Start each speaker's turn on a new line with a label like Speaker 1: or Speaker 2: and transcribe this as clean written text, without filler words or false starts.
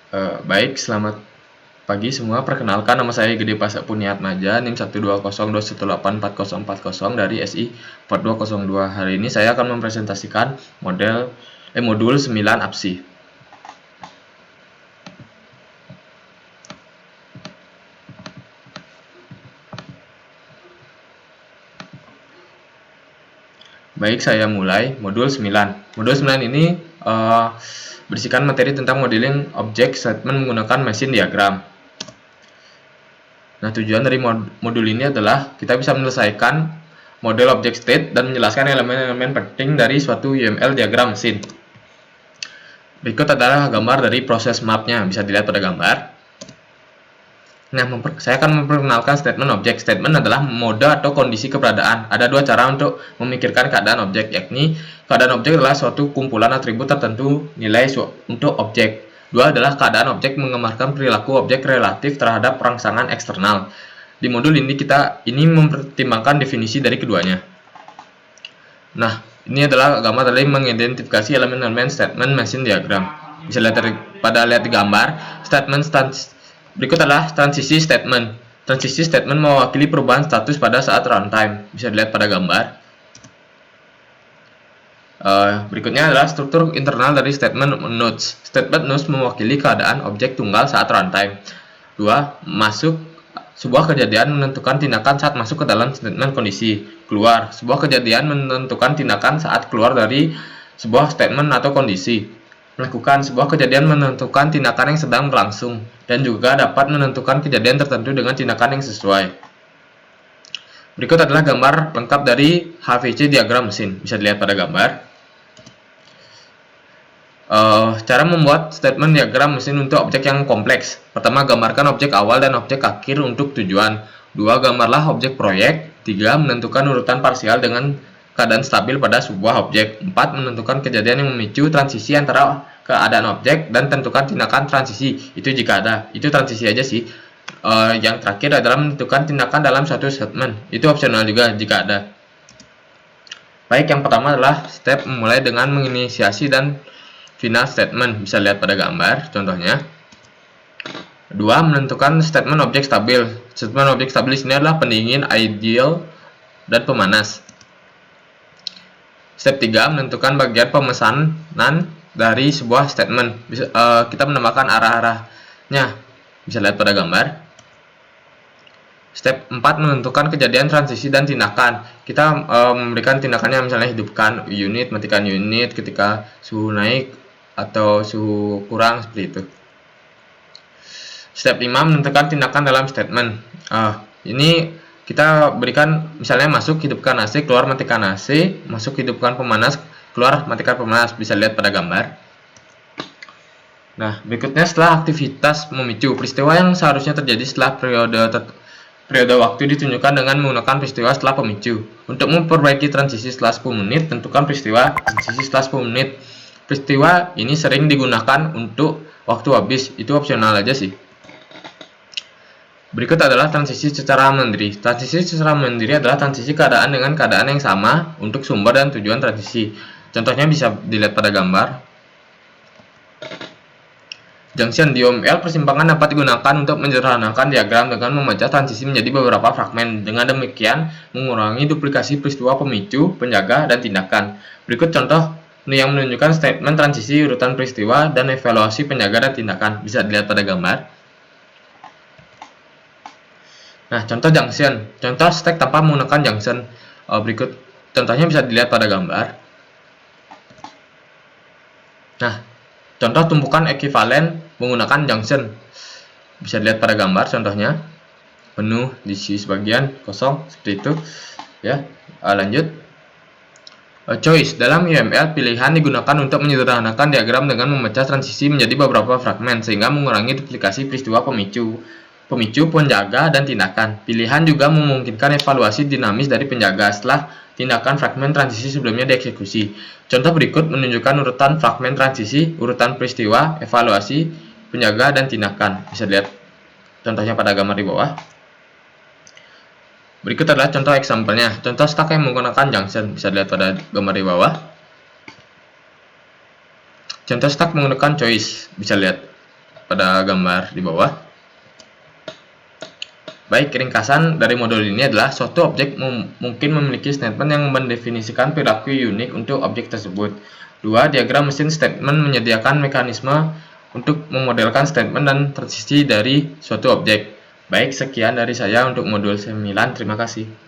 Speaker 1: Baik, selamat pagi semua. Perkenalkan, nama saya Gede Pasak Puniatmaja, NIM 12021184040 dari SI 4202. Hari ini saya akan mempresentasikan modul 9 APSI. Baik, saya mulai modul 9. Modul 9 ini berisikan materi tentang modeling objek statement menggunakan mesin diagram. Nah, tujuan dari modul ini adalah kita bisa menyelesaikan model object state dan menjelaskan elemen-elemen penting dari suatu UML diagram mesin. Berikut adalah gambar dari proses mapnya, bisa dilihat pada gambar. Nah, saya akan memperkenalkan statement objek. Statement adalah mode atau kondisi keberadaan. Ada dua cara untuk memikirkan keadaan objek, yakni keadaan objek adalah suatu kumpulan atribut tertentu nilai untuk objek. Dua adalah keadaan objek menggambarkan perilaku objek relatif terhadap rangsangan eksternal. Di modul ini kita mempertimbangkan definisi dari keduanya. Nah, ini adalah gambar dari mengidentifikasi elemen-elemen statement mesin diagram. Bisa lihat di gambar. Berikut adalah transisi statement. Transisi statement mewakili perubahan status pada saat runtime. Bisa dilihat pada gambar. Berikutnya adalah struktur internal dari statement nodes. Statement nodes mewakili keadaan objek tunggal saat runtime. 2. Sebuah kejadian menentukan tindakan saat masuk ke dalam statement kondisi. Keluar. Sebuah kejadian menentukan tindakan saat keluar dari sebuah statement atau kondisi. Melakukan. Sebuah kejadian menentukan tindakan yang sedang berlangsung dan juga dapat menentukan kejadian tertentu dengan tindakan yang sesuai. Berikut adalah gambar lengkap dari HVC diagram mesin. Bisa dilihat pada gambar. Cara membuat statement diagram mesin untuk objek yang kompleks. Pertama, gambarkan objek awal dan objek akhir untuk tujuan. 2. Gambarlah objek proyek. 3. Menentukan urutan parsial dengan keadaan stabil pada sebuah objek. 4. Menentukan kejadian yang memicu transisi antara keadaan objek dan tentukan tindakan transisi. Itu jika ada. Itu transisi aja sih. Yang terakhir adalah menentukan tindakan dalam suatu statement. Itu opsional juga jika ada. Baik, yang pertama adalah step memulai dengan menginisiasi dan final statement. Bisa lihat pada gambar contohnya. 2. Menentukan statement objek stabil. Statement objek stabil di sini adalah pendingin, ideal, dan pemanas. Step 3. Menentukan bagian pemesanan dari sebuah statement. Kita menambahkan arah-arahnya. Bisa lihat pada gambar. Step 4. Menentukan kejadian transisi dan tindakan. Kita memberikan tindakannya, misalnya hidupkan unit, matikan unit ketika suhu naik atau suhu kurang, seperti itu. Step 5. Menentukan tindakan dalam statement. Ini kita berikan, misalnya masuk hidupkan AC, keluar matikan AC, masuk hidupkan pemanas, keluar matikan pemanas. Bisa lihat pada gambar. Nah, berikutnya setelah aktivitas memicu. Peristiwa yang seharusnya terjadi setelah periode waktu ditunjukkan dengan menggunakan peristiwa setelah pemicu. Untuk memperbaiki transisi setelah 10 menit, tentukan peristiwa transisi setelah 10 menit. Peristiwa ini sering digunakan untuk waktu habis, itu opsional aja sih. Berikut adalah transisi secara mandiri. Transisi secara mandiri adalah transisi keadaan dengan keadaan yang sama untuk sumber dan tujuan transisi. Contohnya bisa dilihat pada gambar. Junction di UML persimpangan dapat digunakan untuk menyederhanakan diagram dengan memecah transisi menjadi beberapa fragmen. Dengan demikian, mengurangi duplikasi peristiwa pemicu, penjaga, dan tindakan. Berikut contoh yang menunjukkan statement transisi, urutan peristiwa, dan evaluasi penjaga dan tindakan. Bisa dilihat pada gambar. Nah, contoh junction. Contoh stack tanpa menggunakan junction. Berikut contohnya bisa dilihat pada gambar. Nah, contoh tumpukan ekuivalen menggunakan junction. Bisa dilihat pada gambar contohnya. Penuh, diisi sebagian, kosong, seperti itu. Ya, lanjut. Choice. Dalam UML, pilihan digunakan untuk menyederhanakan diagram dengan memecah transisi menjadi beberapa fragmen sehingga mengurangi duplikasi peristiwa pemicu, penjaga, dan tindakan. Pilihan juga memungkinkan evaluasi dinamis dari penjaga setelah tindakan fragmen transisi sebelumnya dieksekusi. Contoh berikut menunjukkan urutan fragmen transisi, urutan peristiwa, evaluasi, penjaga, dan tindakan. Bisa lihat contohnya pada gambar di bawah. Berikut adalah contoh example-nya. Contoh stack yang menggunakan junction. Bisa dilihat pada gambar di bawah. Contoh stack menggunakan choice. Bisa lihat. pada gambar di bawah. Baik, ringkasan dari modul ini adalah suatu objek mungkin memiliki statement yang mendefinisikan perilaku unik untuk objek tersebut. 2. Diagram mesin statement menyediakan mekanisme untuk memodelkan statement dan transisi dari suatu objek. Baik, sekian dari saya untuk modul 9. Terima kasih.